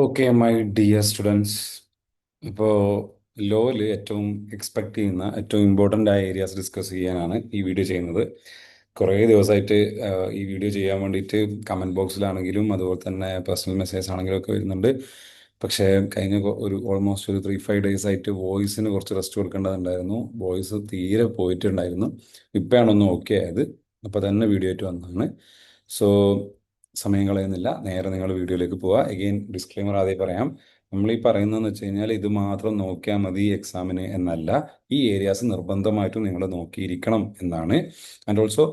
Okay my dear students, ഇപ്പോൾ ലോയിൽ ഏറ്റവും expect ചെയ്യുന്ന ഏറ്റവും ഇമ്പോർട്ടൻ്റ് ആയ ഏരിയാസ് ഡിസ്കസ് ചെയ്യാനാണ് ഈ വീഡിയോ ചെയ്യുന്നത്. കുറേ ദിവസമായിട്ട് ഈ വീഡിയോ ചെയ്യാൻ വേണ്ടിയിട്ട് കമൻറ്റ് ബോക്സിലാണെങ്കിലും അതുപോലെ തന്നെ പേഴ്സണൽ മെസ്സേജ് ആണെങ്കിലും ഒക്കെ വരുന്നുണ്ട്. പക്ഷേ കഴിഞ്ഞ ഒരു ഓൾമോസ്റ്റ് ഒരു 3-5 ഡേയ്സ് ആയിട്ട് വോയിസിന് കുറച്ച് റെസ്റ്റ് കൊടുക്കേണ്ടതുണ്ടായിരുന്നു. വോയിസ് തീരെ പോയിട്ടുണ്ടായിരുന്നു. ഇപ്പോഴാണ് ഒന്ന് ഓക്കെ ആയത്. അപ്പോൾ തന്നെ വീഡിയോ ആയിട്ട് വന്നതാണ്. സോ സമയം കളയുന്നില്ല, നേരെ നിങ്ങൾ വീഡിയോയിലേക്ക് പോവുക. എഗെയിൻ ഡിസ്ക്ലെയിമർ ആദ്യം പറയാം. നമ്മൾ ഈ പറയുന്നതെന്ന് വെച്ച് കഴിഞ്ഞാൽ ഇത് മാത്രം നോക്കിയാൽ മതി എക്സാമിന് എന്നല്ല. ഈ ഏരിയാസ് നിർബന്ധമായിട്ടും നിങ്ങൾ നോക്കിയിരിക്കണം എന്നാണ്. ആൻഡ് ഓൾസോ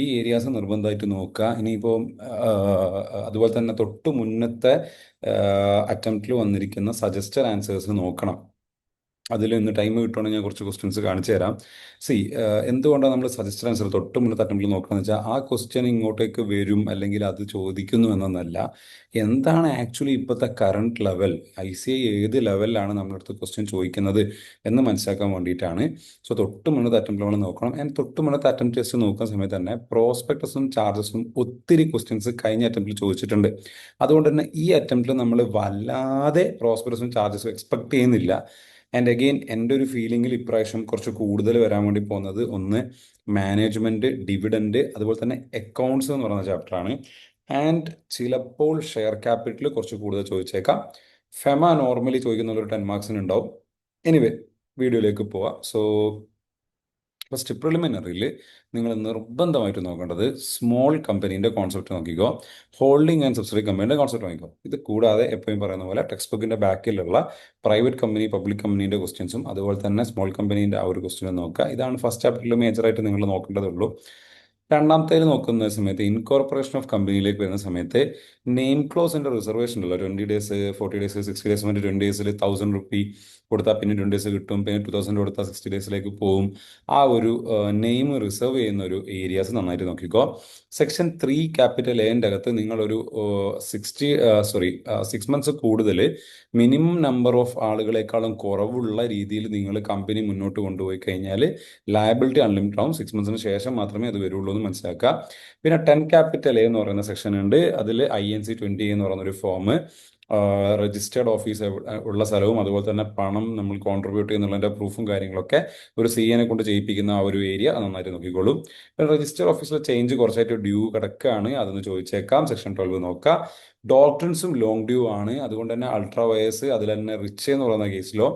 ഈ ഏരിയാസ് നിർബന്ധമായിട്ട് നോക്കുക. ഇനിയിപ്പോൾ അതുപോലെ തന്നെ തൊട്ട് മുന്നത്തെ അറ്റംപ്റ്റിൽ വന്നിരിക്കുന്ന സജസ്റ്റഡ് ആൻസേഴ്സ് നോക്കണം. അതിൽ ഇന്ന് ടൈം കിട്ടുവാണെങ്കിൽ ഞാൻ കുറച്ച് ക്വസ്റ്റ്യൻസ് കാണിച്ചു തരാം. സി, എന്തുകൊണ്ടാണ് നമ്മൾ സജസ്റ്റഡ് ആൻസർ തൊട്ട് മുന്നത്തെ അറ്റംപ്റ്റിൽ നോക്കണമെന്ന് വെച്ചാൽ ആ ക്വസ്റ്റ്യൻ ഇങ്ങോട്ടേക്ക് വരും അല്ലെങ്കിൽ അത് ചോദിക്കുന്നു എന്നൊന്നല്ല, എന്താണ് ആക്ച്വലി ഇപ്പോഴത്തെ കറണ്ട് ലെവൽ, ICI ഏത് ലെവലിലാണ് നമ്മുടെ അടുത്ത് ക്വസ്റ്റ്യൻ ചോദിക്കുന്നത് എന്ന് മനസ്സിലാക്കാൻ വേണ്ടിയിട്ടാണ്. സോ തൊട്ട് മുന്നത്തെ അറ്റംപ്റ്റിൽ നമ്മൾ നോക്കണം. ആൻഡ് തൊട്ട് മുന്നത്തെ അറ്റംപ്റ്റ് ടെസ്റ്റ് നോക്കുന്ന സമയത്ത് തന്നെ പ്രോസ്പെക്ടസും ചാർജസും ഒത്തിരി ക്വസ്റ്റ്യൻസ് കഴിഞ്ഞ അറ്റംപ്റ്റിൽ ചോദിച്ചിട്ടുണ്ട്. അതുകൊണ്ട് തന്നെ ഈ അറ്റംപ്റ്റിൽ നമ്മൾ വല്ലാതെ പ്രോസ്പെക്ടസും ചാർജസും എക്സ്പെക്ട് ചെയ്യുന്നില്ല. ആൻഡ് അഗെയിൻ എൻ്റെ ഒരു ഫീലിംഗിൽ ഇപ്രാവശ്യം കുറച്ച് കൂടുതൽ വരാൻ വേണ്ടി പോകുന്നത് ഒന്ന് മാനേജ്മെൻറ്റ്, ഡിവിഡൻഡ്, അതുപോലെ തന്നെ അക്കൗണ്ട്സ് എന്ന് പറയുന്ന ചാപ്റ്ററാണ്. ആൻഡ് ചിലപ്പോൾ ഷെയർ ക്യാപിറ്റൽ കുറച്ച് കൂടുതൽ ചോദിച്ചേക്കാം. ഫെമ നോർമലി ചോദിക്കുന്ന ഒരു 10 മാർക്സിന് ഉണ്ടാവും. എനിവേ, വീഡിയോയിലേക്ക് പോവാം. സോ ഫസ്റ്റ് പ്രിലിമിനറിയിൽ നിങ്ങൾ നിർബന്ധമായിട്ട് നോക്കേണ്ടത് സ്മോൾ കമ്പനീൻ്റെ കോൺസെപ്റ്റ് നോക്കിക്കോ, ഹോൾഡിംഗ് ആൻഡ് സബ്സിഡറി കമ്പനീൻ്റെ കോൺസെപ്റ്റ് നോക്കിക്കോ. ഇത് കൂടാതെ എപ്പോഴും പറയുന്ന പോലെ ടെക്സ്റ്റ് ബുക്കിൻ്റെ ബാക്കിലുള്ള പ്രൈവറ്റ് കമ്പനി, പബ്ലിക് കമ്പനീൻ്റെ ക്വസ്റ്റ്യൻസും അതുപോലെ തന്നെ സ്മോൾ കമ്പനീൻ്റെ ആ ഒരു ക്വസ്റ്റ്യനും നോക്കുക. ഇതാണ് ഫസ്റ്റ് ചാപ്റ്ററിൽ മേജറായിട്ട് നിങ്ങൾ നോക്കേണ്ടതുള്ളൂ. രണ്ടാമത്തേൽ നോക്കുന്ന സമയത്ത് ഇൻകോർപ്പറേഷൻ ഓഫ് കമ്പനിയിലേക്ക് വരുന്ന സമയത്ത് നെയിം ക്ലോസിൻ്റെ റിസർവേഷൻ ഉള്ള 20 ഡേയ്സ്, 40 ഡേയ്സ്, 60 ഡേയ്സ്, 20 ഡേയ്സിൽ 1000 റുപ്പി കൊടുത്താൽ പിന്നെ 20 ഡേയ്സ് കിട്ടും, പിന്നെ 2000 കൊടുത്താൽ 60 ഡേയ്സിലേക്ക് പോവും. ആ ഒരു നെയിം റിസർവ് ചെയ്യുന്ന ഒരു ഏരിയാസ് നന്നായിട്ട് നോക്കിക്കോ. സെക്ഷൻ 3 ക്യാപിറ്റൽ എൻ്റെ അകത്ത് നിങ്ങളൊരു 6 മന്ത്സ് കൂടുതൽ മിനിമം നമ്പർ ഓഫ് ആളുകളെക്കാളും കുറവുള്ള രീതിയിൽ നിങ്ങൾ കമ്പനി മുന്നോട്ട് കൊണ്ടുപോയി കഴിഞ്ഞാൽ ലയബിലിറ്റി അൺലിമിറ്റഡ് ആവും. 6 മന്ത്സിന് ശേഷം മാത്രമേ അത് വരുള്ളൂ എന്ന് മനസ്സിലാക്കുക. പിന്നെ 10 ക്യാപിറ്റൽ എ എന്ന് പറയുന്ന സെക്ഷൻ ഉണ്ട്. അതിൽ INC 20 എന്ന് പറയുന്ന ഒരു ഫോം, രജിസ്റ്റേർഡ് ഓഫീസ് ഉള്ള സ്ഥലവും അതുപോലെ തന്നെ പണം നമ്മൾ കോൺട്രിബ്യൂട്ട് ചെയ്യുന്നുള്ളതിൻ്റെ പ്രൂഫും കാര്യങ്ങളൊക്കെ ഒരു CA കൊണ്ട് ചെയ്യിപ്പിക്കുന്ന ആ ഒരു ഏരിയ നന്നായിട്ട് നോക്കിക്കോളും. രജിസ്റ്റർ ഓഫീസിലെ ചേഞ്ച് കുറച്ചായിട്ട് ഡ്യൂ കിടക്കുകയാണ്, അതൊന്ന് ചോദിച്ചേക്കാം. സെക്ഷൻ 12 നോക്കാം. ഡോക്ടറിൻസും ലോങ് ഡ്യൂ ആണ്, അതുകൊണ്ട് തന്നെ അൾട്രാ വയേഴ്സ്, അതിൽ തന്നെ റിച്ച് എന്ന് പറയുന്ന കേസിലോ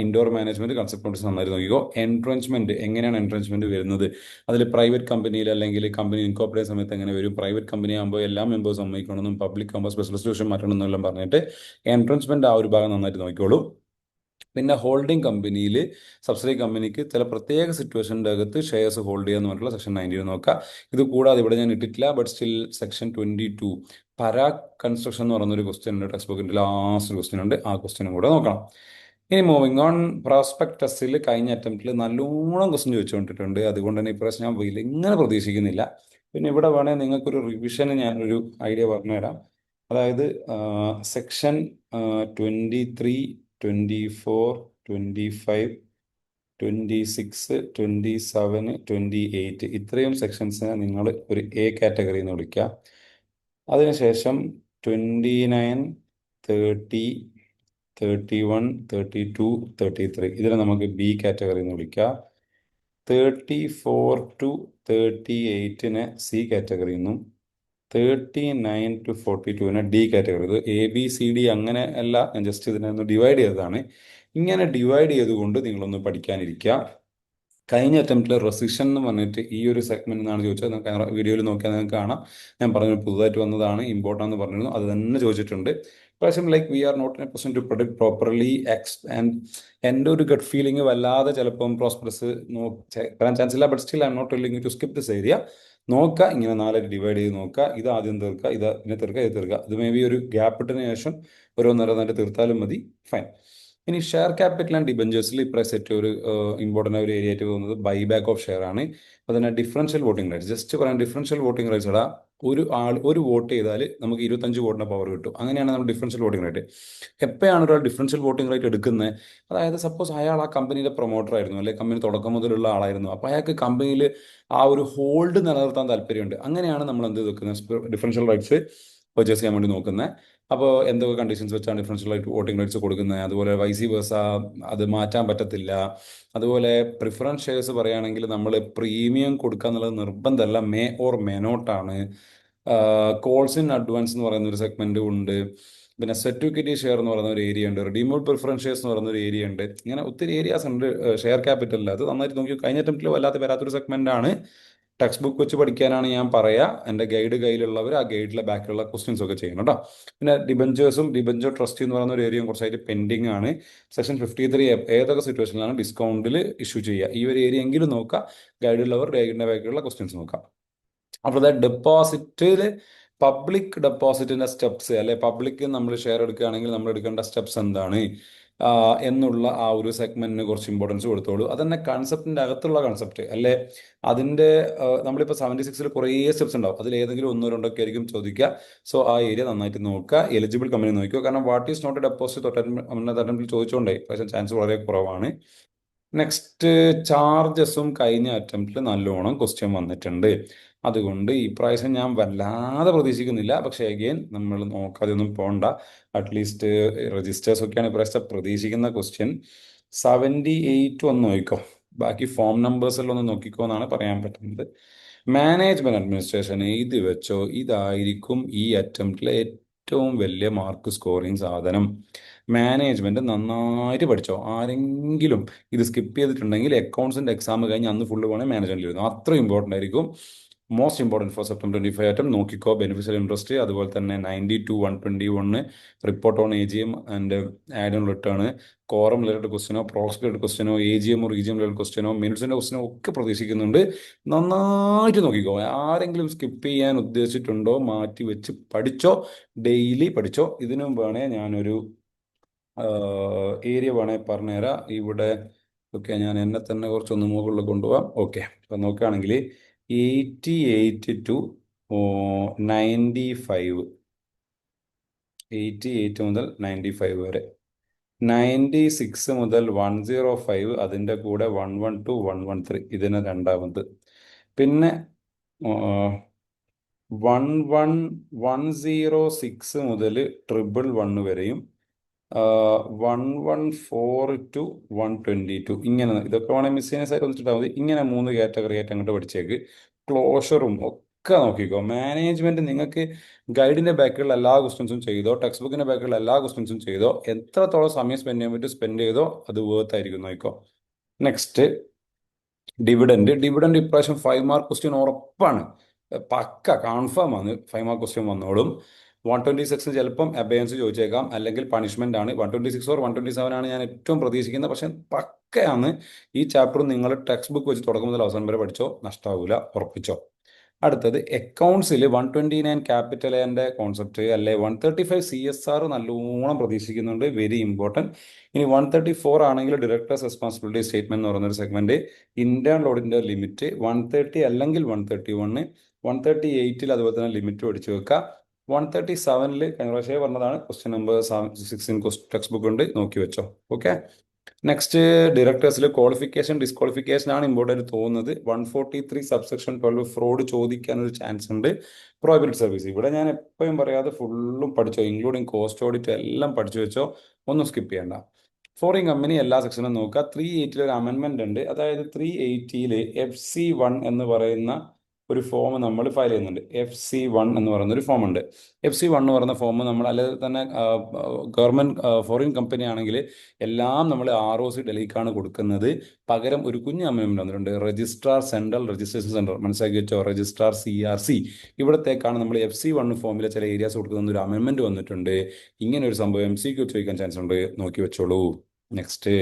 ഇൻഡോർ മാനേജ്മെന്റ് കൺസെപ്റ്റ് നോട്ടീസ് നന്നായിട്ട് നോക്കിക്കോ. എൻട്രൻസ്മെന്റ്, എങ്ങനെയാണ് എൻട്രൻസ്മെന്റ് വരുന്നത്, അതിൽ പ്രൈവറ്റ് കമ്പനിയിൽ അല്ലെങ്കിൽ കമ്പനി ഇൻകോർപ്പറേറ്റ് സമയത്ത് എങ്ങനെ വരും, പ്രൈവറ്റ് കമ്പനി ആകുമ്പോൾ എല്ലാ മെമ്പേഴ്സ് സമ്മതിക്കണമെന്നും പബ്ലിക് ആകുമ്പോൾ സ്പെഷ്യൽ സിറ്റുവേഷൻ മാറ്റണമെന്നെല്ലാം പറഞ്ഞിട്ട് എൻട്രൻസ്മെന്റ് ആ ഒരു ഭാഗം നന്നായിട്ട് നോക്കിക്കോളൂ. പിന്നെ ഹോൾഡിംഗ് കമ്പനിയിൽ സബ്സിഡറി കമ്പനിക്ക് ചില പ്രത്യേക സിറ്റുവേഷൻ്റെ അകത്ത് ഷെയർസ് ഹോൾഡ് ചെയ്യാന്ന് പറഞ്ഞിട്ടുള്ള സെക്ഷൻ 19 നോക്കുക. ഇത് കൂടാതെ ഇവിടെ ഞാൻ ഇട്ടിട്ടില്ല, but still section 22 Parag construction എന്ന് പറയുന്നൊരു ക്വസ്റ്റ്യൻ ഉണ്ട് ടെക്സ്റ്റ് ബുക്കിൻ്റെ ലാസ്റ്റ് ക്വസ്റ്റ്യൻ ഉണ്ട്, ആ ക്വസ്റ്റ്യനും കൂടെ നോക്കണം. ഇനി മൂവിങ് ഓൺ, പ്രോസ്പെക്ടസിൽ കഴിഞ്ഞ അറ്റംപ്റ്റിൽ നല്ലോണം ക്വസ്റ്റ്യൻ ചോദിച്ചുകൊണ്ടിട്ടുണ്ട്. അതുകൊണ്ട് തന്നെ ഇപ്രാവശ്യം ഞാൻ ഇങ്ങനെ പ്രതീക്ഷിക്കുന്നില്ല. പിന്നെ ഇവിടെ വേണേൽ നിങ്ങൾക്കൊരു റിവിഷന് ഞാനൊരു ഐഡിയ പറഞ്ഞുതരാം. അതായത് സെക്ഷൻ 23, 24, 25, 26, 27, 28 ഇത്രയും സെക്ഷൻസിനെ നിങ്ങൾ ഒരു A കാറ്റഗറി എന്ന് വിളിക്കുക. അതിനുശേഷം 29, 30, 31, 32, 33 ഇതിനെ നമുക്ക് B കാറ്റഗറി എന്ന് വിളിക്കാം. 34 to 38 C കാറ്റഗറി എന്നും 39 to 42 D കാറ്റഗറി. ഇത് ABCD അങ്ങനെ അല്ല, ഞാൻ ജസ്റ്റ് ഇതിനെ ഒന്ന് ഡിവൈഡ് ചെയ്തതാണ്. ഇങ്ങനെ ഡിവൈഡ് ചെയ്തുകൊണ്ട് നിങ്ങളൊന്ന് പഠിക്കാനിരിക്കുക. കഴിഞ്ഞ അറ്റംപ്റ്റിൽ റെസിഷൻ എന്ന് പറഞ്ഞിട്ട് ഈ ഒരു സെഗ്മെന്റ് എന്നാണ് ചോദിച്ചത്. നിങ്ങൾക്ക് വീഡിയോയിൽ നോക്കിയാൽ നിങ്ങൾക്ക് കാണാം. ഞാൻ പറഞ്ഞു പുതുതായിട്ട് വന്നതാണ്, ഇമ്പോർട്ടൻ്റ് എന്ന് പറഞ്ഞിരുന്നു, അത് തന്നെ ചോദിച്ചിട്ടുണ്ട്. പ്രാവശ്യം we are not in a position to predict properly and എൻ്റെ ഒരു ഗട്ട് ഫീലിംഗ് വല്ലാതെ ചിലപ്പം പ്രോസ്പെറസ് വരാൻ ചാൻസ് ഇല്ല. But still I am not willing to skip this area. നോക്കുക, ഇങ്ങനെ 4 ഡിവൈഡ് ചെയ്ത് നോക്കുക. ഇത് ആദ്യം തീർക്കുക, ഇത് പിന്നെ തീർക്കുക, ഇത് തീർക്കുക. ഇത് മേ ബി ഒരു ഗ്യാപ്പ് ഇട്ടതിന് ശേഷം ഓരോന്നോരോന്നായിട്ട് തീർത്താലും മതി, ഫൈൻ. ഇനി ഷെയർ ക്യാപിറ്റൽ ആൻഡ് ഡിബഞ്ചേഴ്സിൽ ഇപ്രാവശ്യത്തെ ഒരു ഇമ്പോർട്ടൻ്റ് ഒരു ഏരിയ ആയിട്ട് പോകുന്നത് ബൈബാക്ക് ഓഫ് ഷെയർ ആണ്. അപ്പോൾ തന്നെ ഡിഫറൻഷ്യൽ വോട്ടിംഗ് റൈറ്റ്സ്, ജസ്റ്റ് പറയാൻ ഡിഫറൻഷ്യൽ വോട്ടിംഗ് റൈറ്റ്സ് ഇടാം. ഒരു വോട്ട് ചെയ്താൽ നമുക്ക് 25 വോട്ടിൻ്റെ പവർ കിട്ടും. അങ്ങനെയാണ് നമ്മൾ ഡിഫറൻഷ്യൽ വോട്ടിംഗ് റൈറ്റ്. എപ്പോഴാണ് ഒരാൾ ഡിഫറൻഷ്യൽ വോട്ടിംഗ് റൈറ്റ് എടുക്കുന്നത്? അതായത് സപ്പോസ് അയാൾ ആ കമ്പനിയുടെ പ്രൊമോട്ടർ ആയിരുന്നു, അല്ലെങ്കിൽ കമ്പനി തുടക്കം മുതലുള്ള ആളായിരുന്നു. അപ്പോൾ അയാൾക്ക് കമ്പനിയിൽ ആ ഒരു ഹോൾഡ് നിലനിർത്താൻ താല്പര്യമുണ്ട്. അങ്ങനെയാണ് നമ്മൾ എന്ത് വെക്കുന്നത്, ഡിഫറൻഷ്യൽ റൈറ്റ്സ് പർച്ചേസ് ചെയ്യാൻ വേണ്ടി നോക്കുന്നത്. അപ്പോൾ എന്തൊക്കെ കണ്ടീഷൻസ് വെച്ചാണ് ഡിഫറൻഷ്യൽ ആയിട്ട് വോട്ടിംഗ് റൈറ്റ്സ് കൊടുക്കുന്നത്, അതുപോലെ വൈസി വേഴ്സ അത് മാറ്റാൻ പറ്റത്തില്ല. അതുപോലെ പ്രിഫറൻസ് ഷെയർസ് പറയുകയാണെങ്കിൽ നമ്മൾ പ്രീമിയം കൊടുക്കുക എന്നുള്ളത് നിർബന്ധമല്ല, മേ ഓർ മേ നോട്ടാണ്. കോൾസ് ഇൻ അഡ്വാൻസ് എന്ന് പറയുന്ന ഒരു സെഗ്മെന്റ് ഉണ്ട്. പിന്നെ സെറ്റ് ഷെയർ എന്ന് പറയുന്ന ഒരു ഏരിയ ഉണ്ട്. റിഡീമബിൾ പ്രിഫറൻസ് ഷെയർസ് എന്ന് പറയുന്ന ഒരു ഏരിയ ഉണ്ട്. ഇങ്ങനെ ഒത്തിരി ഏരിയാസ് ഉണ്ട് ഷെയർ ക്യാപിറ്റലിൽ. അത് നന്നായിട്ട് നോക്കി, കഴിഞ്ഞ അറ്റംപ്റ്റിൽ വല്ലാത്ത വരാത്തൊരു സെഗ്മെന്റ് ആണ്. ടെക്സ്റ്റ് ബുക്ക് വെച്ച് പഠിക്കാനാണ് ഞാൻ പറയാ. എൻ്റെ ഗൈഡ് കയ്യിലുള്ളവർ ആ ഗൈഡിലെ ബാക്കിലുള്ള ക്വസ്റ്റ്യൻസ് ഒക്കെ ചെയ്യണം കേട്ടോ. പിന്നെ ഡിബഞ്ചേഴ്സും ഡിബഞ്ചർ ട്രസ്റ്റ് എന്ന് പറയുന്ന ഒരു ഏരിയയും കുറച്ചായിട്ട് പെൻഡിങ് ആണ്. സെക്ഷൻ 53 ഏതൊക്കെ സിറ്റുവേഷനിലാണ് ഡിസ്കൗണ്ടിൽ ഇഷ്യൂ ചെയ്യുക, ഈ ഒരു ഏരിയ എങ്കിലും നോക്കുക. ഗൈഡുള്ളവർ ഗൈഡിൻ്റെ ബാക്കിലുള്ള ക്വസ്റ്റ്യൻസ് നോക്കാം. അപ്പോൾ ഡെപ്പോസിറ്റിൽ പബ്ലിക് ഡെപ്പോസിറ്റിന്റെ സ്റ്റെപ്സ്, അല്ലെ പബ്ലിക് നമ്മൾ ഷെയർ എടുക്കുകയാണെങ്കിൽ നമ്മൾ എടുക്കേണ്ട സ്റ്റെപ്സ് എന്താണ് എന്നുള്ള ആ ഒരു സെഗ്മെന്റിന് കുറച്ച് ഇമ്പോർട്ടൻസ് കൊടുത്തോളൂ. അതന്നെ കൺസെപ്റ്റിന്റെ അകത്തുള്ള കൺസെപ്റ്റ് അല്ലെ. അതിന്റെ നമ്മളിപ്പോൾ 76 കുറേ സ്റ്റെപ്സ് ഉണ്ടാവും, അതിൽ ഏതെങ്കിലും ഒന്നോ രണ്ടോ ഒക്കെ ആയിരിക്കും ചോദിക്കുക. സോ ആ ഏരിയ നന്നായിട്ട് നോക്കുക. എലിജിബിൾ കമ്പനി നോക്കുക, കാരണം what is not a deposit തൊട്ടത്തിൽ ചോദിച്ചുകൊണ്ടേ പക്ഷേ ചാൻസ് വളരെ കുറവാണ്. നെക്സ്റ്റ്, ചാർജസും കഴിഞ്ഞ അറ്റംപ്റ്റിൽ നല്ലോണം ക്വസ്റ്റ്യൻ വന്നിട്ടുണ്ട്. അതുകൊണ്ട് ഈ പ്രാവശ്യം ഞാൻ വല്ലാതെ പ്രതീക്ഷിക്കുന്നില്ല. പക്ഷേ അഗെയിൻ നമ്മൾ നോക്കാതെ ഒന്നും പോകണ്ട. അറ്റ്ലീസ്റ്റ് രജിസ്റ്റേഴ്സ് ഒക്കെയാണ് ഇപ്രാവശ്യത്തെ പ്രതീക്ഷിക്കുന്ന ക്വസ്റ്റ്യൻ. 78 ഒന്ന് നോക്കിക്കോ, ബാക്കി ഫോം നമ്പേഴ്സെല്ലാം ഒന്ന് നോക്കിക്കോ എന്നാണ് പറയാൻ പറ്റുന്നത്. മാനേജ്മെന്റ് അഡ്മിനിസ്ട്രേഷൻ എഴുതി വെച്ചോ, ഇതായിരിക്കും ഈ അറ്റംപ്റ്റിലെ ഏറ്റവും വലിയ മാർക്ക് സ്കോറിങ് സാധനം. മാനേജ്മെന്റ് നന്നായിട്ട് പഠിച്ചോ. ആരെങ്കിലും ഇത് സ്കിപ്പ് ചെയ്തിട്ടുണ്ടെങ്കിൽ അക്കൗണ്ട്സിന്റെ എക്സാം കഴിഞ്ഞ് അന്ന് ഫുള്ള് പോകണേ മാനേജ്മെന്റിൽ ഇരുന്നു. അത്ര ഇമ്പോർട്ടൻ്റ് ആയിരിക്കും. മോസ്റ്റ് ഇമ്പോർട്ടൻറ്റ് ഫോർ സെപ്റ്റംബർ 25 ആയിട്ടും നോക്കിക്കോ. ബെനിഫിഷ്യൽ ഇൻട്രസ്റ്റ്, അതുപോലെ തന്നെ 90-121 report on A G M and add on return, quorum related ക്വസ്റ്റ്യനോ പ്രോക്സ് റിലേറ്റഡ് ക്വസ്റ്റ്യനോ എ ജി എം റിലേറ്റഡ് ക്വസ്റ്റ്യനോ മിനിറ്റ്സിന്റെ ക്വസ്റ്റ്യനോ ഒക്കെ പ്രതീക്ഷിക്കുന്നുണ്ട്. നന്നായിട്ട് നോക്കിക്കോ. ആരെങ്കിലും സ്കിപ്പ് ചെയ്യാൻ ഉദ്ദേശിച്ചിട്ടുണ്ടോ മാറ്റി വെച്ച് പഠിച്ചോ, ഡെയിലി പഠിച്ചോ. ഇതിനും വേണേ ഞാനൊരു ഏരിയ വേണേ പറഞ്ഞുതരാം. ഇവിടെ ഓക്കെ, ഞാൻ എന്നെ തന്നെ കുറച്ചൊന്ന് മുകളിൽ കൊണ്ടുപോകാം. ഓക്കെ, അപ്പം നോക്കുകയാണെങ്കിൽ 88 to 95, 88 മുതൽ 95 വരെ, 96 മുതൽ 105, അതിൻ്റെ കൂടെ 112 113 ഇതിന് രണ്ടാമത്, പിന്നെ 106 മുതൽ 111 വരെയും, 114 to 122 ഇങ്ങനെ. ഇതൊക്കെ വേണമെങ്കിൽ മിസ്സേനസ് ആയിട്ട് വന്നിട്ടാൽ മതി. ഇങ്ങനെ 3 കാറ്റഗറി ആയിട്ട് അങ്ങോട്ട് പഠിച്ചേക്ക്. ക്ലോഷറും ഒക്കെ നോക്കിക്കോ. മാനേജ്മെന്റ് നിങ്ങൾക്ക് ഗൈഡിന്റെ ബാക്കിലുള്ള എല്ലാ ക്വസ്റ്റ്യൻസും ചെയ്തോ, ടെക്സ്റ്റ് ബുക്കിന്റെ ബാക്കിലുള്ള എല്ലാ ക്വസ്റ്റ്യൻസും ചെയ്തോ. എത്രത്തോളം സമയം സ്പെൻഡ് ചെയ്യാൻ പറ്റും സ്പെൻഡ് ചെയ്തോ, അത് വേർത്ത് ആയിരിക്കും നോക്കിക്കോ. നെക്സ്റ്റ്, ഡിവിഡൻഡ് ഇപ്രാവശ്യം 5 മാർക്ക് ക്വസ്റ്റ്യൻ ഉറപ്പാണ്, പക്ക കൺഫേം ആണ്. 5 മാർക്ക് ക്വസ്റ്റ്യൻ വന്നോളും. 126 ചിലപ്പം അബയൻസ് ചോദിച്ചേക്കാം, അല്ലെങ്കിൽ പണിഷ്മെന്റ് ആണ്. 126 ഓർ 127 ആണ് ഞാൻ ഏറ്റവും പ്രതീക്ഷിക്കുന്നത്. പക്ഷെ പക്കയാണ്. ഈ ചാപ്റ്റർ നിങ്ങൾ ടെക്സ്റ്റ് ബുക്ക് വെച്ച് തുടക്കം മുതൽ അവസാനം വരെ പഠിച്ചോ, നഷ്ടാവൂല, ഉറപ്പിച്ചോ. അടുത്തത് അക്കൗണ്ട്സിൽ 129 ക്യാപിറ്റൽ എൻ്റെ കോൺസെപ്റ്റ്, അല്ലെ 135 CSR നല്ലോണം പ്രതീക്ഷിക്കുന്നുണ്ട്, വെരി ഇമ്പോർട്ടൻറ്റ്. ഇനി 134 ആണെങ്കിൽ ഡയറക്ടേഴ്സ് റെസ്പോൺസിബിലിറ്റി സ്റ്റേറ്റ്മെന്റ് എന്ന് പറയുന്ന ഒരു സെഗ്മെന്റ്, ഇന്റേണൽ ഓഡിറ്റിന്റെ ലിമിറ്റ് 130 അല്ലെങ്കിൽ 131, 138 അതുപോലെ തന്നെ ലിമിറ്റ് പഠിച്ചു വെക്കുക. 137 കഴിഞ്ഞ പ്രാവശ്യം പറഞ്ഞതാണ്, ക്വസ്റ്റ്യൻ നമ്പർ 16 ടെക്സ്റ്റ് ബുക്ക് ഉണ്ട്, നോക്കി വെച്ചോ. ഓക്കെ, നെക്സ്റ്റ്, ഡയറക്ടേഴ്സിൽ ക്വാളിഫിക്കേഷൻ ഡിസ്ക്വാളിഫിക്കേഷൻ ആണ് ഇമ്പോർട്ടൻറ്റ് തോന്നുന്നത്. 143 സബ്സെക്ഷൻ 12 ഫ്രോഡ് ചോദിക്കാൻ ഒരു ചാൻസ് ഉണ്ട്. പ്രോഹിബിറ്റഡ് സർവീസ് ഇവിടെ ഞാൻ എപ്പോഴും പറയാതെ ഫുള്ളും പഠിച്ചോ, ഇൻക്ലൂഡിങ് കോസ്റ്റ് ഓഡിറ്റ് എല്ലാം പഠിച്ചു വെച്ചോ, ഒന്നും സ്കിപ്പ് ചെയ്യണ്ട. ഫോറിൻ കമ്പനി എല്ലാ സെക്ഷനും നോക്കുക. 380 ഒരു അമെൻമെന്റ് ഉണ്ട്. അതായത് 380 FC1 എന്ന് പറയുന്ന ഒരു ഫോം നമ്മൾ ഫയൽ ചെയ്യുന്നുണ്ട്. FC1 എന്ന് പറയുന്ന ഒരു ഫോം ഉണ്ട്. FC1 എന്ന് പറയുന്ന ഫോം നമ്മൾ, അല്ലെങ്കിൽ തന്നെ ഗവൺമെന്റ് ഫോറിൻ കമ്പനി ആണെങ്കിൽ എല്ലാം നമ്മൾ ROC ഡൽഹിക്കാണ് കൊടുക്കുന്നത്. പകരം ഒരു കുഞ്ഞ് അമെൻമെന്റ് വന്നിട്ടുണ്ട്, രജിസ്ട്രാർ സെൻട്രൽ രജിസ്ട്രേഷൻ സെന്റർ, മനസ്സിലാക്കി വെച്ചോ, രജിസ്ട്രാർ CRC. ഇവിടത്തേക്കാണ് നമ്മൾ FC1 ഫോമിലെ ചില ഏരിയാസ് കൊടുക്കുന്ന ഒരു അമെൻമെന്റ് വന്നിട്ടുണ്ട്. ഇങ്ങനെ ഒരു സംഭവം MCQ ചോദിക്കാൻ ചാൻസ് ഉണ്ട്, നോക്കി വെച്ചോളൂ. നെക്സ്റ്റ്,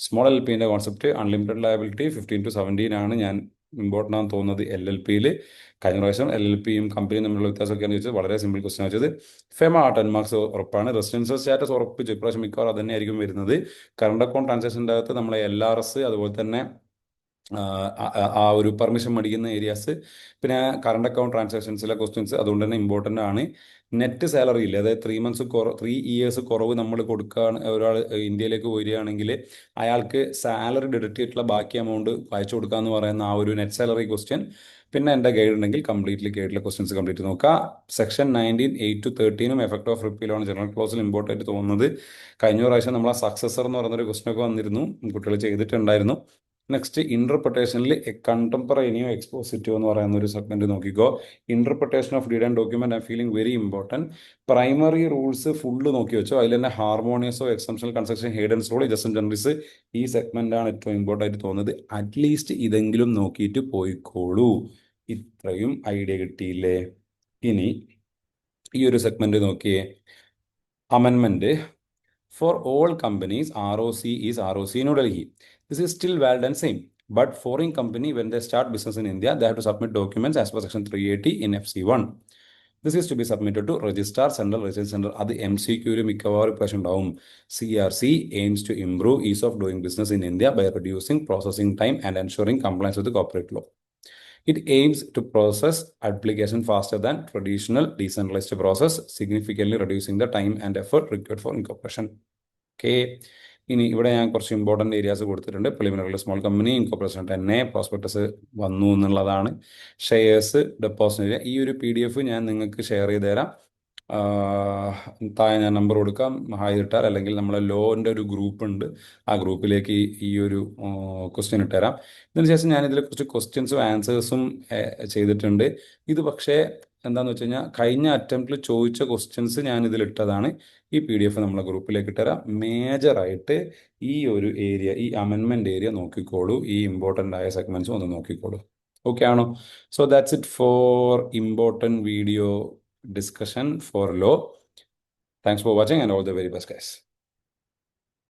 സ്മോൾ LPന്റെ കോൺസെപ്റ്റ് അൺലിമിറ്റഡ് ലയബിലിറ്റി 15 to 17 ആണ് ഞാൻ ഇമ്പോർട്ടൻ്റ് ആണെന്ന് തോന്നുന്നത്. LLPയിൽ കഴിഞ്ഞ പ്രാവശ്യം LLPയും കമ്പനിയും തമ്മിലുള്ള വ്യത്യാസമൊക്കെയാണെന്ന് ചോദിച്ചത് വളരെ സിമ്പിൾ ക്വസ്റ്റൻ വെച്ചത്. ഫെമ 10 മാർക്സ് ഉറപ്പാണ്. റെസിഡൻഷ്യൽ സ്റ്റാറ്റസ് ഉറപ്പിച്ചു, ഇപ്രാവശ്യം മിക്കവാറും അത് തന്നെയായിരിക്കും വരുന്നത്. കറണ്ട് അക്കൗണ്ട് ട്രാൻസാക്ഷൻ്റെ അകത്ത് നമ്മളെ LRS, അതുപോലെ തന്നെ ആ ഒരു പെർമിഷൻ മേടിക്കുന്ന ഏരിയാസ്, പിന്നെ കറണ്ട് അക്കൗണ്ട് ട്രാൻസാക്ഷൻസിലെ ക്വസ്റ്റ്യൻസ് അതുകൊണ്ട് തന്നെ ഇമ്പോർട്ടൻ്റ് ആണ്. നെറ്റ് സാലറി ഇല്ല, അതായത് 3 ഇയേഴ്സ് കുറവ് നമ്മൾ കൊടുക്കുകയാണ്. ഒരാൾ ഇന്ത്യയിലേക്ക് വരികയാണെങ്കിൽ അയാൾക്ക് സാലറി ഡിഡക്റ്റ് ചെയ്തിട്ടുള്ള ബാക്കി എമൗണ്ട് അയച്ചു കൊടുക്കുക എന്ന് പറയുന്ന ആ ഒരു നെറ്റ് സാലറി ക്വസ്റ്റ്യൻ. പിന്നെ എൻ്റെ ഗൈഡ് ഉണ്ടെങ്കിൽ ഗൈഡിലെ ക്വസ്റ്റ്യൻസ് കംപ്ലീറ്റ് നോക്കുക. സെക്ഷൻ 19(8 to 13) എഫക്ട് ഓഫ് റിപ്പീലാണ് ജനറൽ ക്ലോസിൽ ഇമ്പോർട്ടൻ്റ് ആയിട്ട് തോന്നുന്നത്. കഴിഞ്ഞ പ്രാവശ്യം നമ്മൾ ആ സക്സസർ എന്ന് പറയുന്നൊരു ക്വസ്റ്റൻ ഒക്കെ വന്നിരുന്നു, കുട്ടികൾ ചെയ്തിട്ടുണ്ടായിരുന്നു. നെക്സ്റ്റ് ഇന്റർപ്രിട്ടേഷനിൽ കണ്ടംപറേനിയോ എക്സ്പോസിറ്റീവ് എന്ന് പറയുന്ന ഒരു സെഗ്മെന്റ് നോക്കിക്കോ. Interpretation of deed and document I feeling very important. Primary rules full നോക്കി വെച്ചോ. അതിൽ തന്നെ ഹാർമോണിയസോ എക്സംഷണൽ കൺസ്ട്രക്ഷൻ ഹെയ്ഡൻസ് റൂൾ ജസ്റ്റ് ജനറീസ് ഈ സെഗ്മെന്റ് ആണ് ഏറ്റവും ഇമ്പോർട്ടൻ്റ് ആയിട്ട് തോന്നുന്നത്. അറ്റ്ലീസ്റ്റ് ഇതെങ്കിലും നോക്കിയിട്ട് പോയിക്കോളൂ. ഇത്രയും ഐഡിയ കിട്ടിയില്ലേ? ഇനി ഈ ഒരു സെഗ്മെന്റ് നോക്കിയേ. അമെൻമെന്റ് for all companies, ROC is ROC New Delhi. This is still valid and same. But foreign company, when they start business in India, they have to submit documents as per section 380 in FC1. This is to be submitted to Registrar Central Research Center. അത് MCQ മിക്കവാറും പ്രശ്നം ഉണ്ടാവും. CRC aims to improve ease of doing business in India by reducing processing time and ensuring compliance with the corporate law. It aims to process application faster than traditional decentralized process, significantly reducing the time and effort required for incorporation. Okay, ഇനി ഇവിടെ ഞാൻ കുറച്ച് important areas കൊടുത്തിട്ടുണ്ട്. Preliminary small company, incorporation തന്നെ, prospectus വന്നു എന്നുള്ളതാണ്, shares, deposit. ഈ ഒരു PDF ഞാൻ നിങ്ങൾക്ക് ഷെയർ ചെയ്ത് തരാം. താഴെ ഞാൻ നമ്പർ കൊടുക്കാം, ഹായ് ഇട്ടാൽ, അല്ലെങ്കിൽ നമ്മളെ ലോൻ്റെ ഒരു ഗ്രൂപ്പ് ഉണ്ട്, ആ ഗ്രൂപ്പിലേക്ക് ഈ ഒരു ക്വസ്റ്റ്യൻ ഇട്ടുതരാം. ഇതിന് ശേഷം ഞാൻ ഇതിൽ കുറച്ച് ക്വസ്റ്റ്യൻസും ആൻസേഴ്സും ചെയ്തിട്ടുണ്ട്. ഇത് പക്ഷേ എന്താണെന്ന് വെച്ച് കഴിഞ്ഞാൽ കഴിഞ്ഞ അറ്റംപ്റ്റിൽ ചോദിച്ച ക്വസ്റ്റ്യൻസ് ഞാൻ ഇതിലിട്ടതാണ്. ഈ PDF നമ്മളെ ഗ്രൂപ്പിലേക്ക് ഇട്ടുതരാം. മേജറായിട്ട് ഈ ഒരു ഏരിയ, ഈ അമെൻമെൻറ്റ് ഏരിയ നോക്കിക്കോളൂ. ഈ ഇമ്പോർട്ടൻ്റ് ആയ സെഗ്മെൻറ്റ്സും ഒന്ന് നോക്കിക്കോളൂ. ഓക്കെ ആണോ? So that's it for important video discussion for law. Thanks for watching and all the very best, guys.